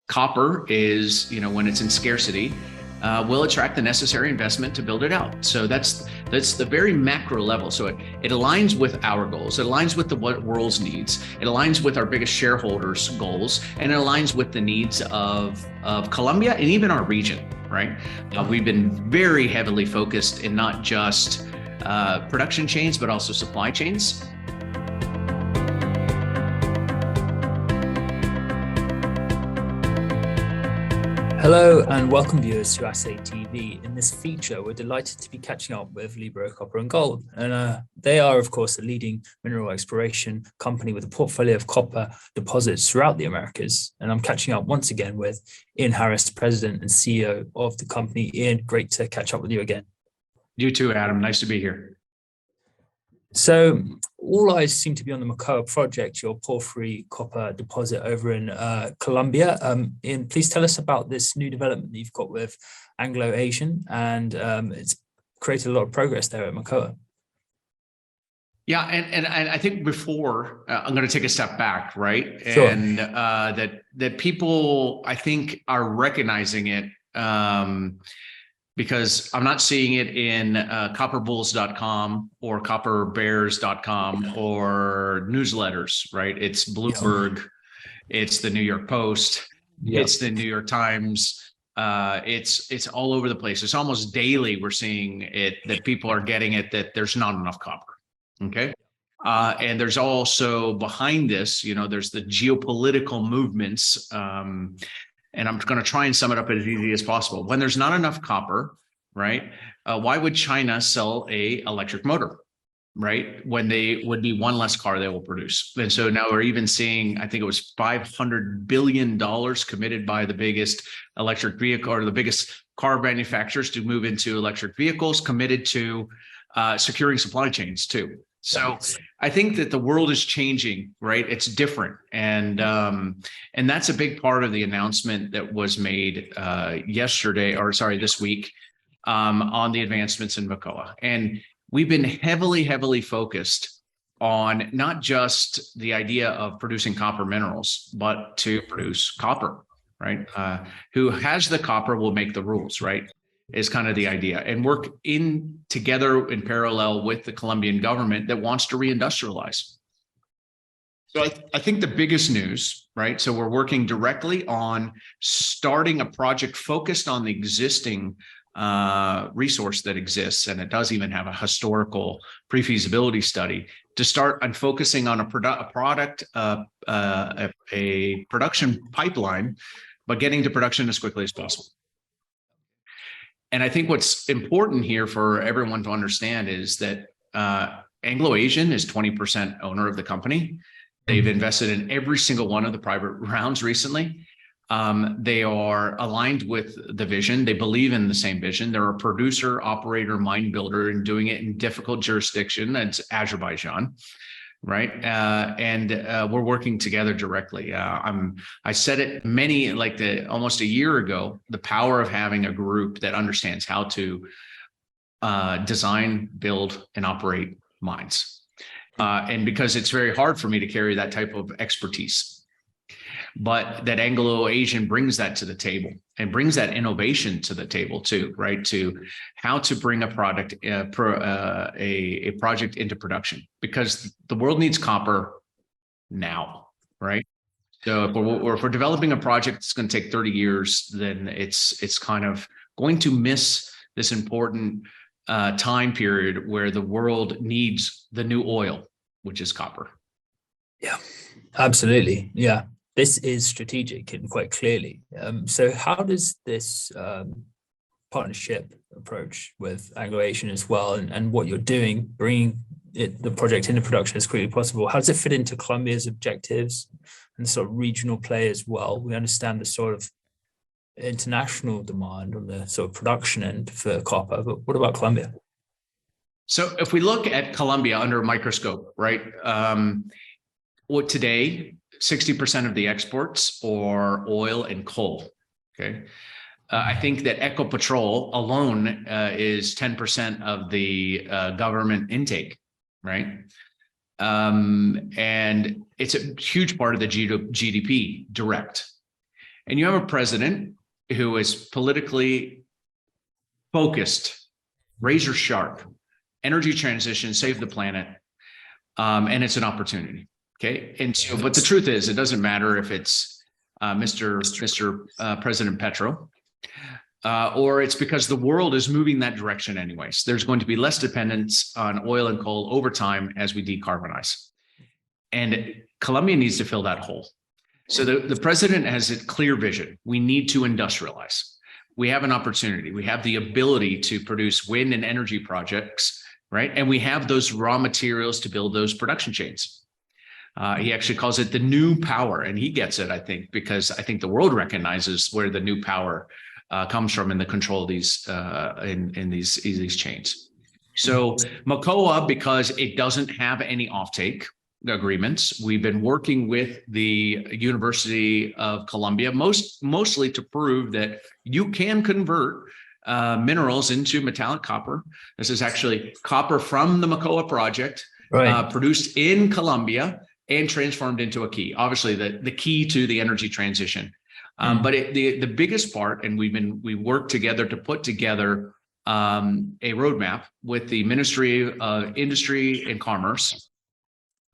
copper is, when it's in scarcity, will attract the necessary investment to build it out. So that's the very macro level. So it aligns with our goals. It aligns with the world's needs. It aligns with our biggest shareholders' goals, and it aligns with the needs of Colombia and even our region, right? We've been very heavily focused in not just production chains, but also supply chains. Hello and welcome viewers to Assay TV. In this feature, we're delighted to be catching up with Libero Copper and Gold. And they are, of course, a leading mineral exploration company with a portfolio of copper deposits throughout the Americas. And I'm catching up once again with Ian Harris, President and CEO of the company. Ian, great to catch up with you again. You too, Adam. Nice to be here. So all eyes seem to be on the Mocoa project, your porphyry copper deposit over in Colombia. Ian, please tell us about this new development that you've got with Anglo Asian, and it's created a lot of progress there at Mocoa. Yeah, and I think before I'm going to take a step back, right? Sure. And that people, I think, are recognizing it. Because I'm not seeing it in copperbulls.com or copperbears.com or newsletters, right? It's Bloomberg, it's the New York Post, it's the New York Times. It's all over the place. It's almost daily we're seeing it, that people are getting it, that there's not enough copper, okay? And there's also behind this, there's the geopolitical movements, and I'm going to try and sum it up as easy as possible. When there's not enough copper, right? Why would China sell a electric motor, right? When they would be one less car they will produce. And so now we're even seeing, I think it was $500 billion committed by the biggest electric vehicle or the biggest car manufacturers to move into electric vehicles, committed to securing supply chains too. So I think that the world is changing, right? It's different. And that's a big part of the announcement that was made this week on the advancements in Mocoa. And we've been heavily focused on not just the idea of producing copper minerals, but to produce copper, right? Who has the copper will make the rules, right? Is kind of the idea, and work together in parallel with the Colombian government that wants to reindustrialize. So I think the biggest news, right? So we're working directly on starting a project focused on the existing resource that exists, and it does even have a historical pre-feasibility study to start on focusing on a production pipeline, but getting to production as quickly as possible. And I think what's important here for everyone to understand is that Anglo Asian is 20% owner of the company. They've invested in every single one of the private rounds recently. They are aligned with the vision. They believe in the same vision. They're a producer, operator, mine builder, and doing it in difficult jurisdiction. That's Azerbaijan. Right. And we're working together directly. I said it almost a year ago, the power of having a group that understands how to design, build, and operate mines. And because it's very hard for me to carry that type of expertise, but that Anglo Asian brings that to the table and brings that innovation to the table too, right? To how to bring a project into production, because the world needs copper now, right? So if we're developing a project that's going to take 30 years, then it's kind of going to miss this important time period where the world needs the new oil, which is copper. Yeah, absolutely. Yeah. This is strategic and quite clearly. So how does this partnership approach with Anglo Asian as well, and what you're doing, bringing the project into production as quickly as possible, how does it fit into Colombia's objectives and the sort of regional play as well? We understand the sort of international demand on the sort of production end for copper, but what about Colombia? So if we look at Colombia under a microscope, right? Today, 60% of the exports are oil and coal, okay? I think that Ecopetrol alone is 10% of the government intake, right? And it's a huge part of the GDP direct. and you have a president who is politically focused, razor sharp, energy transition, save the planet, and it's an opportunity. Okay, and so, but the truth is, it doesn't matter if it's Mr. President Petro, or it's because the world is moving that direction anyways. There's going to be less dependence on oil and coal over time as we decarbonize, and Colombia needs to fill that hole. So the president has a clear vision. We need to industrialize. We have an opportunity. We have the ability to produce wind and energy projects, right? And we have those raw materials to build those production chains. He actually calls it the new power, and he gets it, I think, because I think the world recognizes where the new power comes from in the control of these in these chains. So Mocoa, because it doesn't have any offtake agreements, we've been working with the University of Colombia mostly to prove that you can convert minerals into metallic copper. This is actually copper from the Mocoa project, right, produced in Colombia and transformed into a key. Obviously, the key to the energy transition. But the biggest part, and we worked together to put together a roadmap with the Ministry of Industry and Commerce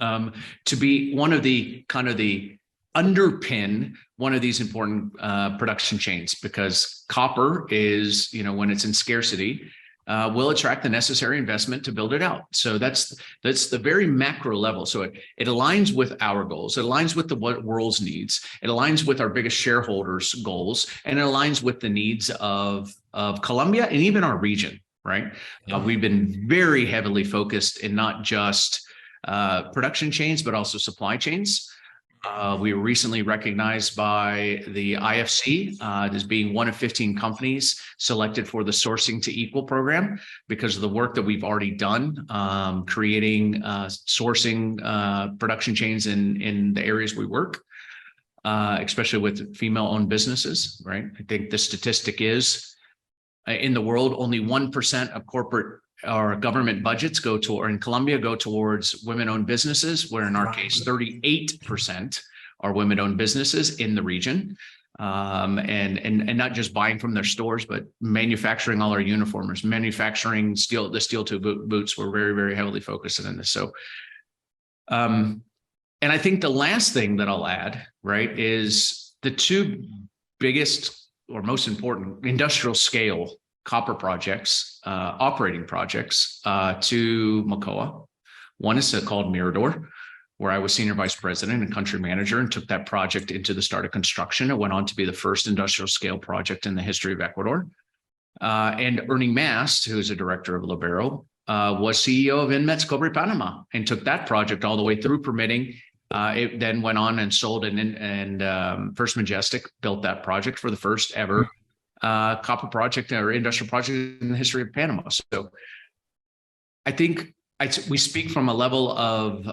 to be one of the kind of the underpin one of these important production chains, because copper is, when it's in scarcity, will attract the necessary investment to build it out. So that's the very macro level. So it aligns with our goals. It aligns with the world's needs. It aligns with our biggest shareholders' goals, and it aligns with the needs of Colombia and even our region, right? We've been very heavily focused in not just production chains, but also supply chains. We were recently recognized by the IFC as being one of 15 companies selected for the Sourcing to Equal program because of the work that we've already done, creating sourcing production chains in the areas we work, especially with female-owned businesses, right? I think the statistic is in the world, only 1% of corporate or government budgets or in Colombia go towards women-owned businesses, where in our case, 38% are women-owned businesses in the region. And not just buying from their stores, but manufacturing all our uniforms, manufacturing the steel tube boots. We're very, very heavily focused in this. So, and I think the last thing that I'll add, right, is the two biggest or most important industrial scale copper projects, operating projects to Mocoa. One is called Mirador, where I was senior vice president and country manager and took that project into the start of construction. It went on to be the first industrial scale project in the history of Ecuador. And Ernie Mast, who is a director of Libero, was CEO of Inmet's Cobre Panama and took that project all the way through permitting. It then went on and sold and First Majestic built that project for the first ever copper project or industrial project in the history of Panama. So I think we speak from a level of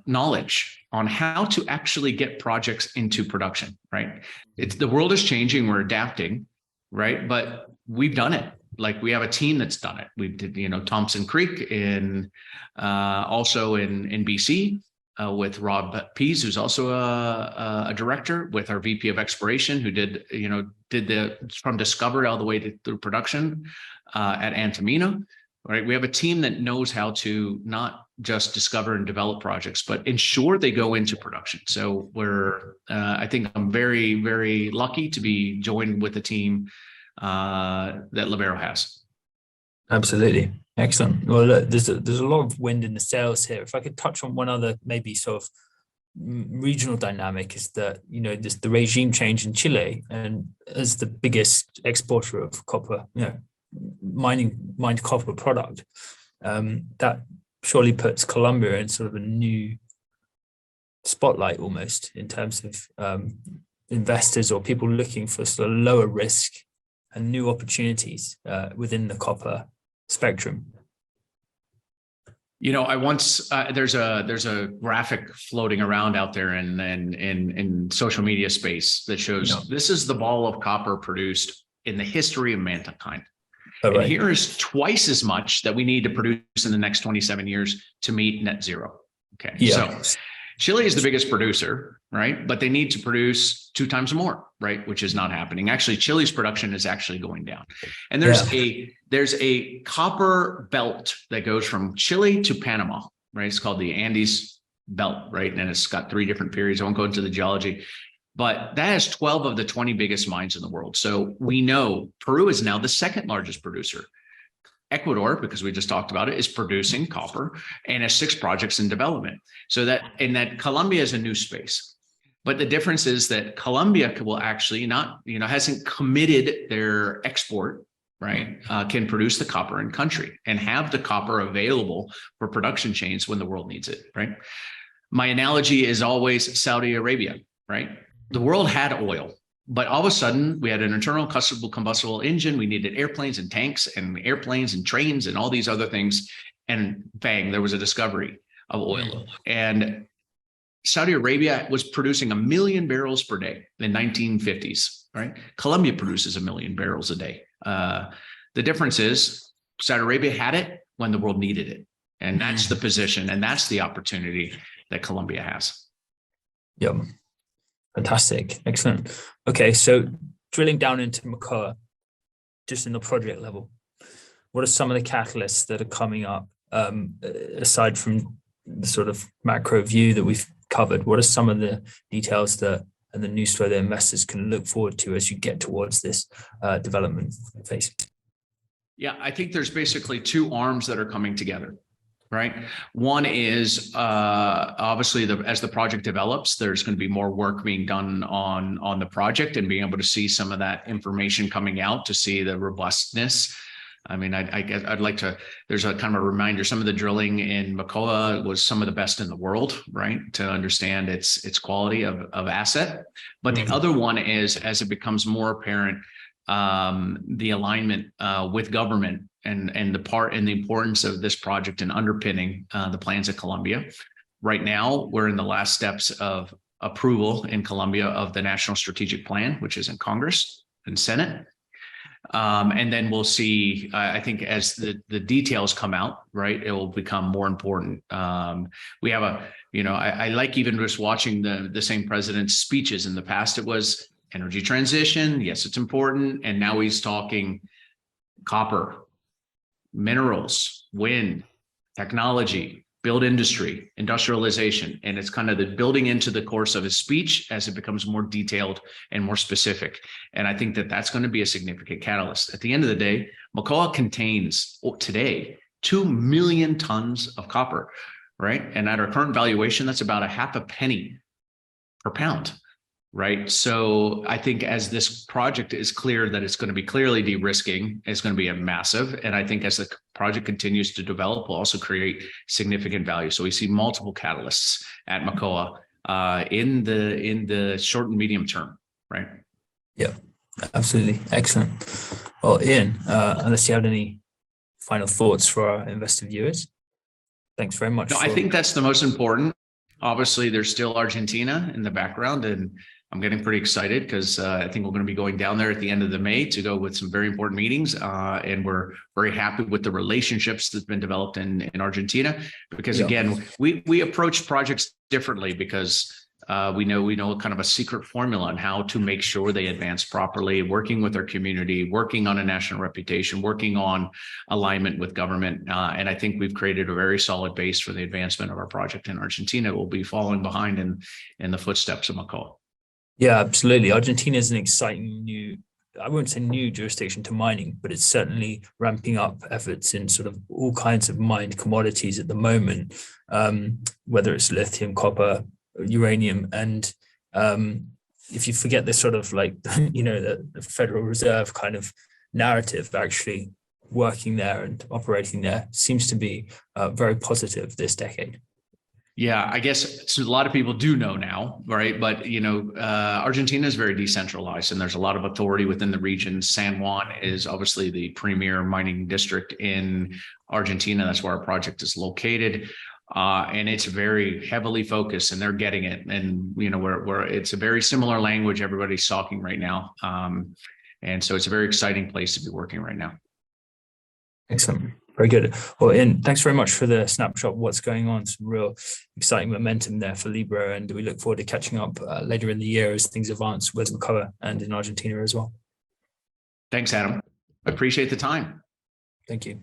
knowledge on how to actually get projects into production, right? The world is changing, we're adapting, right? But we've done it. Like we have a team that's done it. We did, Thompson Creek also in BC. With Rob Pease, who's also a director, with our VP of exploration, who did from discovery all the way through production at Antamina, right? We have a team that knows how to not just discover and develop projects, but ensure they go into production. So I think I'm very, very lucky to be joined with a team that Libero has. Absolutely. Excellent. Well, look, there's a lot of wind in the sails here. If I could touch on one other maybe sort of regional dynamic, is that, the regime change in Chile, and as the biggest exporter of copper, mined copper product, that surely puts Colombia in sort of a new spotlight almost in terms of investors or people looking for sort of lower risk and new opportunities within the copper spectrum. I once there's a graphic floating around out there in social media space that shows this is the ball of copper produced in the history of mankind. And here is twice as much that we need to produce in the next 27 years to meet net zero. Okay. Yeah. So Chile is the biggest producer, right? But they need to produce 2 times more, right? Which is not happening. Actually, Chile's production is actually going down. And there's a copper belt that goes from Chile to Panama, right? It's called the Andes belt, right? And it's got 3 different periods. I won't go into the geology, but that has 12 of the 20 biggest mines in the world. So we know Peru is now the 2nd largest producer. Ecuador, because we just talked about it, is producing copper and has 6 projects in development. So that Colombia is a new space. But the difference is that Colombia will actually not, hasn't committed their export, right? Can produce the copper in country and have the copper available for production chains when the world needs it, right? My analogy is always Saudi Arabia, right? The world had oil. But all of a sudden, we had an internal combustible engine. We needed airplanes and tanks and airplanes and trains and all these other things. And bang, there was a discovery of oil. And Saudi Arabia was producing 1 million barrels per day in the 1950s, right? Colombia produces 1 million barrels a day. The difference is Saudi Arabia had it when the world needed it. And that's the position and that's the opportunity that Colombia has. Yep. Fantastic. Excellent. Okay. So drilling down into Mocoa, just in the project level, what are some of the catalysts that are coming up, aside from the sort of macro view that we've covered? What are some of the details and the news flow that investors can look forward to as you get towards this development phase? Yeah, I think there's basically 2 arms that are coming together. Right. One is obviously as the project develops, there's going to be more work being done on the project and being able to see some of that information coming out to see the robustness. I mean, I'd like to, there's a kind of a reminder, some of the drilling in Mocoa was some of the best in the world, right? To understand its quality of asset. But the other one is, as it becomes more apparent, the alignment with government and the importance of this project and underpinning the plans of Colombia. Right now, we're in the last steps of approval in Colombia of the National Strategic Plan, which is in Congress and Senate. And then we'll see, I think as the details come out, right, it will become more important. We have I like even just watching the same president's speeches. In the past, it was energy transition. Yes, it's important. And now he's talking copper, minerals, wind, technology, build industry, industrialization. And it's kind of the building into the course of his speech as it becomes more detailed and more specific. And I think that that's going to be a significant catalyst. At the end of the day, Mocoa contains today 2 million tons of copper, right? And at our current valuation, that's about 0.5 penny per pound. Right. So I think as this project is clear that it's going to be clearly de-risking, it's going to be a massive. And I think as the project continues to develop, will also create significant value. So we see multiple catalysts at Mocoa in the short and medium term. Right. Yeah, absolutely. Excellent. Well, Ian, unless you have any final thoughts for our investor viewers, thanks very much. No, I think that's the most important. Obviously, there's still Argentina in the background, and I'm getting pretty excited because I think we're going to be going down there at the end of the May to go with some very important meetings. And we're very happy with the relationships that's been developed in Argentina, because again, we approach projects differently because we know kind of a secret formula on how to make sure they advance properly, working with our community, working on a national reputation, working on alignment with government. And I think we've created a very solid base for the advancement of our project in Argentina. We'll be following behind in the footsteps of Mocoa. Yeah, absolutely. Argentina is an exciting I won't say new jurisdiction to mining, but it's certainly ramping up efforts in sort of all kinds of mined commodities at the moment, whether it's lithium, copper, uranium. And if you forget this sort of like, the Federal Reserve kind of narrative, actually working there and operating there seems to be very positive this decade. Yeah, I guess a lot of people do know now, right? But, Argentina is very decentralized and there's a lot of authority within the region. San Juan is obviously the premier mining district in Argentina. That's where our project is located. And it's very heavily focused and they're getting it. And, it's a very similar language everybody's talking right now. And so it's a very exciting place to be working right now. Excellent. Very good. Well, Ian, thanks very much for the snapshot of what's going on. Some real exciting momentum there for Libero, and we look forward to catching up later in the year as things advance with Mocoa and in Argentina as well. Thanks, Adam. I appreciate the time. Thank you.